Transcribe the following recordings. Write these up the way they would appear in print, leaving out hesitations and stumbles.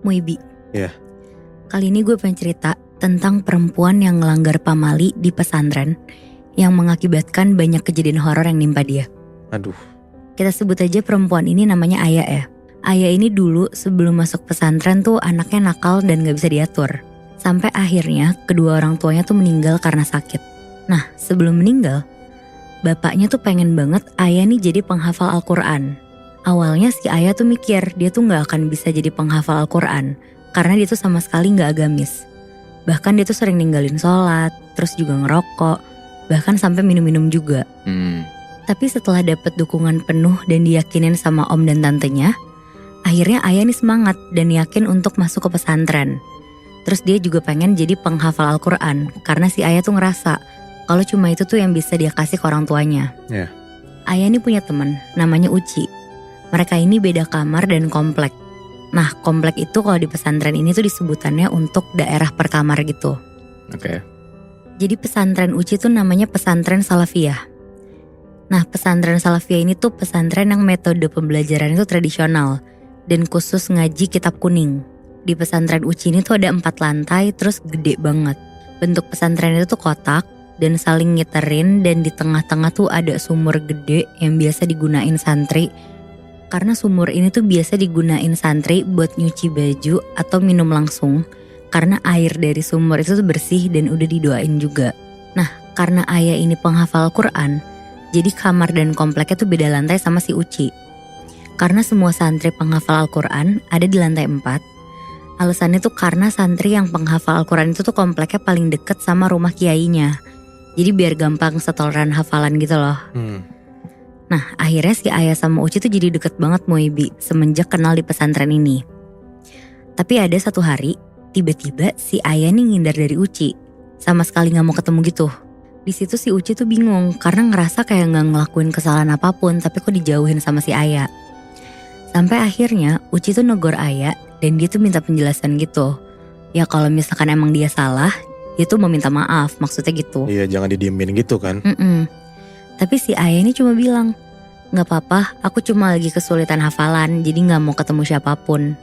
Muibi. Iya. Kali ini gue pengen cerita tentang perempuan yang ngelanggar pamali di pesantren yang mengakibatkan banyak kejadian horor yang nimpa dia. Aduh. Kita sebut aja perempuan ini namanya Aya ya. Aya ini dulu sebelum masuk pesantren tuh anaknya nakal dan gak bisa diatur. Sampai akhirnya kedua orang tuanya tuh meninggal karena sakit. Nah sebelum meninggal, bapaknya tuh pengen banget Aya nih jadi penghafal Al-Quran. Awalnya si Aya tuh mikir dia tuh gak akan bisa jadi penghafal Al-Quran karena dia tuh sama sekali gak agamis. Bahkan dia tuh sering ninggalin sholat, terus juga ngerokok, bahkan sampai minum-minum juga. Tapi setelah dapet dukungan penuh dan diyakinin sama om dan tantenya, akhirnya Aya nih semangat dan yakin untuk masuk ke pesantren. Terus dia juga pengen jadi penghafal Al-Quran karena si Aya tuh ngerasa kalau cuma itu tuh yang bisa dia kasih ke orang tuanya. Yeah. Aya nih punya teman namanya Uci. Mereka ini beda kamar dan komplek. Nah komplek itu kalau di pesantren ini tuh disebutannya untuk daerah per kamar gitu. Oke. Jadi pesantren Uci tuh namanya pesantren Salafiyah. Nah pesantren Salafiyah ini tuh pesantren yang metode pembelajaran itu tradisional dan khusus ngaji kitab kuning. Di pesantren Uci ini tuh ada 4 lantai terus gede banget. Bentuk pesantren itu tuh kotak dan saling ngiterin, dan di tengah-tengah tuh ada sumur gede yang biasa digunain santri. Karena sumur ini tuh biasa digunain santri buat nyuci baju atau minum langsung. Karena air dari sumur itu tuh bersih dan udah didoain juga. Nah karena Aya ini penghafal Quran, jadi kamar dan kompleknya tuh beda lantai sama si Uci. Karena semua santri penghafal Al-Quran ada di lantai 4. Alasannya tuh karena santri yang penghafal Al-Quran itu tuh kompleknya paling deket sama rumah kiainya. Jadi biar gampang setoran hafalan gitu loh. Nah akhirnya si Aya sama Uci tuh jadi deket banget Muibi semenjak kenal di pesantren ini. Tapi ada satu hari tiba-tiba si Aya nih ngindar dari Uci. Sama sekali gak mau ketemu gitu. Di situ si Uci tuh bingung karena ngerasa kayak gak ngelakuin kesalahan apapun tapi kok dijauhin sama si Aya. Sampai akhirnya Uci tuh negor Aya dan dia tuh minta penjelasan gitu. Ya kalau misalkan emang dia salah, dia tuh mau minta maaf maksudnya gitu. Iya jangan didiemin gitu kan. Tapi si Aya ini cuma bilang, gak apa-apa, aku cuma lagi kesulitan hafalan jadi gak mau ketemu siapapun.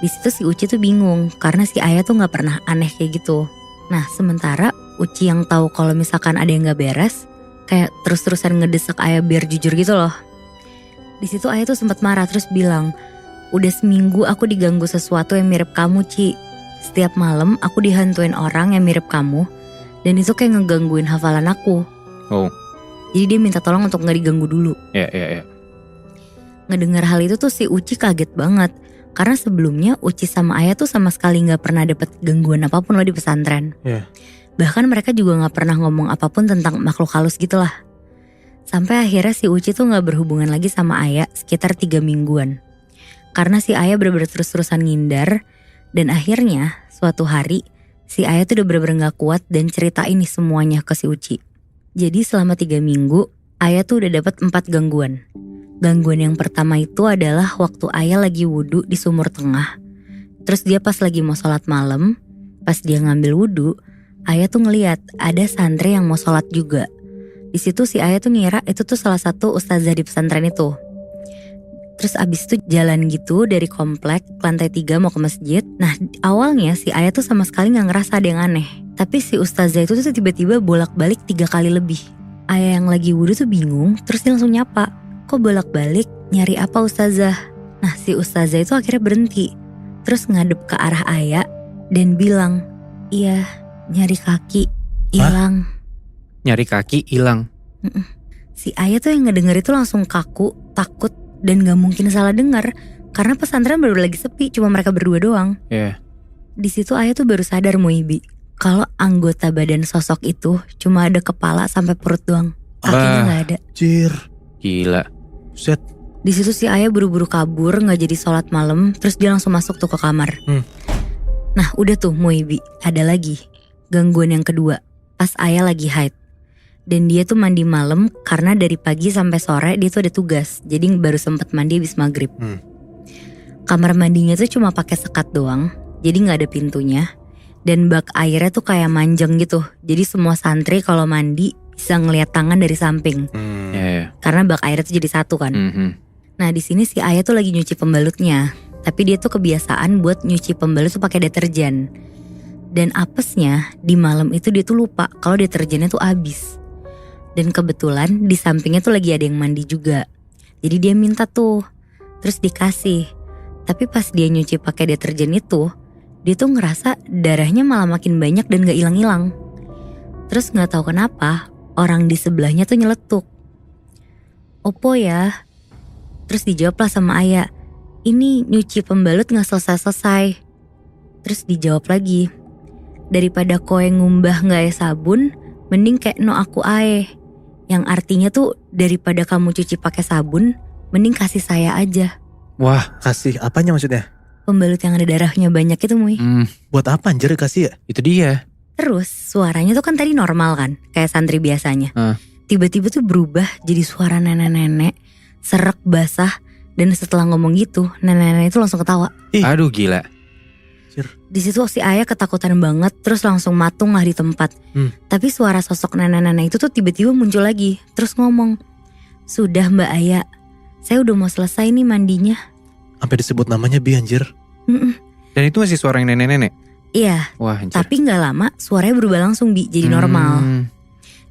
Di situ si Uci tuh bingung karena si Aya tuh gak pernah aneh kayak gitu. Nah sementara Uci yang tahu kalau misalkan ada yang gak beres, kayak terus-terusan ngedesak Aya biar jujur gitu loh. Di situ Aya tuh sempat marah terus bilang, udah seminggu aku diganggu sesuatu yang mirip kamu Ci. Setiap malam aku dihantuin orang yang mirip kamu dan itu kayak ngegangguin hafalan aku. Oh. Jadi dia minta tolong untuk gak diganggu dulu. Iya. Ngedengar hal itu tuh si Uci kaget banget. Karena sebelumnya Uci sama Aya tuh sama sekali gak pernah dapet gangguan apapun loh di pesantren. Iya. Bahkan mereka juga gak pernah ngomong apapun tentang makhluk halus gitu lah. Sampai akhirnya si Uci tuh gak berhubungan lagi sama Aya sekitar 3 mingguan. Karena si Aya bener-bener terus-terusan ngindar. Dan akhirnya suatu hari si Aya tuh udah bener-bener gak kuat dan ceritain nih semuanya ke si Uci. Jadi selama 3 minggu Aya tuh udah dapat 4 gangguan. Gangguan yang pertama itu adalah waktu Aya lagi wudhu di sumur tengah. Terus dia pas lagi mau sholat malam, pas dia ngambil wudhu, Aya tuh ngeliat ada santri yang mau sholat juga. Di situ si Aya tuh ngira itu tuh salah satu ustazah di pesantren itu. Terus abis itu jalan gitu dari komplek ke lantai 3 mau ke masjid. Nah awalnya si Aya tuh sama sekali gak ngerasa ada yang aneh. Tapi si ustazah itu tuh tiba-tiba bolak-balik 3 kali lebih. Aya yang lagi wudhu tuh bingung, terus dia langsung nyapa, kok bolak-balik, nyari apa ustazah? Nah si ustazah itu akhirnya berhenti, terus ngadep ke arah Aya dan bilang, iya nyari kaki, hilang. Nyari kaki hilang. Si Aya tuh yang ngedenger itu langsung kaku, takut, dan gak mungkin salah dengar. Karena pesantren baru lagi sepi, cuma mereka berdua doang. Iya. Di situ Aya tuh baru sadar Muibi, kalau anggota badan sosok itu cuma ada kepala sampai perut doang, kakinya nggak ada. Jir. Gila. Set. Di situ si Aya buru-buru kabur, nggak jadi sholat malam, terus dia langsung masuk tuh ke kamar. Nah udah tuh Muibi, ada lagi gangguan yang kedua. Pas Aya lagi haid, dan dia tuh mandi malam karena dari pagi sampai sore dia tuh ada tugas, jadi baru sempet mandi habis maghrib. Kamar mandinya tuh cuma pakai sekat doang, jadi nggak ada pintunya. Dan bak airnya tuh kayak manjeng gitu. Jadi semua santri kalau mandi bisa ngelihat tangan dari samping. Iya. Karena bak airnya tuh jadi satu kan. Nah di sini si Aya tuh lagi nyuci pembalutnya. Tapi dia tuh kebiasaan buat nyuci pembalut tuh pakai deterjen. Dan apesnya di malam itu dia tuh lupa kalau deterjennya tuh habis. Dan kebetulan di sampingnya tuh lagi ada yang mandi juga. Jadi dia minta tuh, terus dikasih. Tapi pas dia nyuci pakai deterjen itu, dia tuh ngerasa darahnya malah makin banyak dan gak hilang-hilang. Terus gak tahu kenapa orang di sebelahnya tuh nyeletuk. Opo ya? Terus dijawab lah sama Ayah, ini nyuci pembalut gak selesai-selesai. Terus dijawab lagi, daripada koe ngumbah gak sabun, mending kayak no aku ae. Yang artinya tuh daripada kamu cuci pakai sabun, mending kasih saya aja. Wah, kasih apanya maksudnya? Pembalut yang ada darahnya banyak itu Muy. Buat apa anjir kasih ya? Itu dia. Terus suaranya tuh kan tadi normal kan, kayak santri biasanya. Tiba-tiba tuh berubah jadi suara nenek-nenek, serak basah. Dan setelah ngomong gitu, nenek-nenek itu langsung ketawa. Aduh gila. Di situ si Ayah ketakutan banget, terus langsung matung lah di tempat. Tapi suara sosok nenek-nenek itu tuh tiba-tiba muncul lagi, terus ngomong, sudah Mbak Ayah, saya udah mau selesai nih mandinya. Sampai disebut namanya Bi anjir. Dan itu masih suara yang nenek-nenek? Iya. Wah anjir. Tapi gak lama suaranya berubah langsung Bi, jadi normal.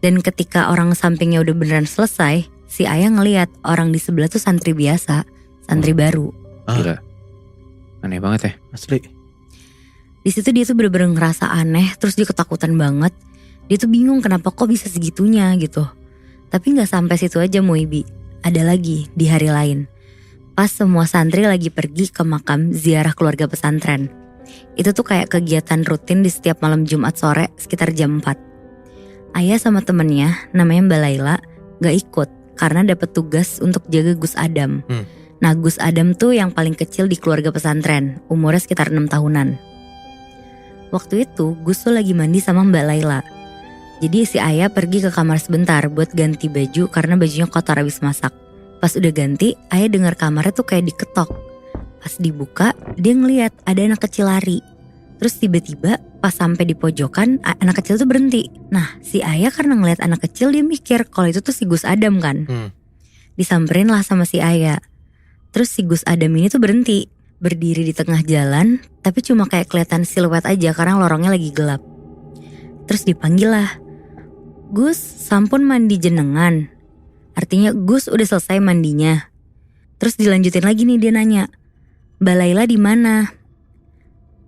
Dan ketika orang sampingnya udah beneran selesai, si Ayah ngelihat orang di sebelah tuh santri biasa, santri baru. Gila. Aneh banget ya. Asli. Di situ dia tuh bener-bener ngerasa aneh, terus dia ketakutan banget. Dia tuh bingung kenapa kok bisa segitunya gitu. Tapi gak sampai situ aja Muibi. Ada lagi di hari lain. Pas semua santri lagi pergi ke makam ziarah keluarga pesantren. Itu tuh kayak kegiatan rutin di setiap malam Jumat sore sekitar jam 4. Ayah sama temennya namanya Mbak Laila gak ikut karena dapat tugas untuk jaga Gus Adam. Nah Gus Adam tuh yang paling kecil di keluarga pesantren, umurnya sekitar 6 tahunan. Waktu itu Gus tuh lagi mandi sama Mbak Laila. Jadi si Ayah pergi ke kamar sebentar buat ganti baju karena bajunya kotor habis masak. Pas udah ganti, Ayah dengar kamarnya tuh kayak diketok. Pas dibuka, dia ngeliat ada anak kecil lari. Terus tiba-tiba pas sampai di pojokan, anak kecil tuh berhenti. Nah si Ayah karena ngeliat anak kecil, dia mikir kalau itu tuh si Gus Adam kan. Disamperin lah sama si Ayah. Terus si Gus Adam ini tuh berhenti, berdiri di tengah jalan, tapi cuma kayak kelihatan siluet aja karena lorongnya lagi gelap. Terus dipanggil lah, Gus, sampun mandi jenengan. Artinya Gus udah selesai mandinya. Terus dilanjutin lagi nih, dia nanya, Mbak Laila di mana?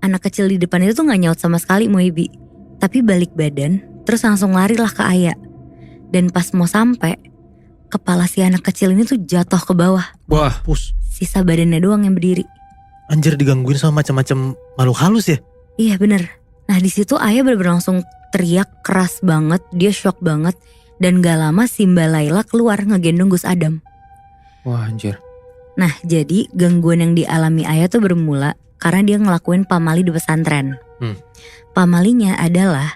Anak kecil di depan itu tuh gak nyaut sama sekali Muibi, tapi balik badan terus langsung lari lah ke Ayah. Dan pas mau sampai, kepala si anak kecil ini tuh jatuh ke bawah. Wah, pus. Sisa badannya doang yang berdiri. Anjir digangguin sama macam-macam makhluk halus ya? Iya bener. Nah di situ Ayah bener-bener langsung teriak keras banget, dia shock banget. Dan gak lama si Mbak Laila keluar ngegendong Gus Adam. Wah anjir. Nah jadi gangguan yang dialami Ayah tuh bermula karena dia ngelakuin pamali di pesantren. Pamalinya adalah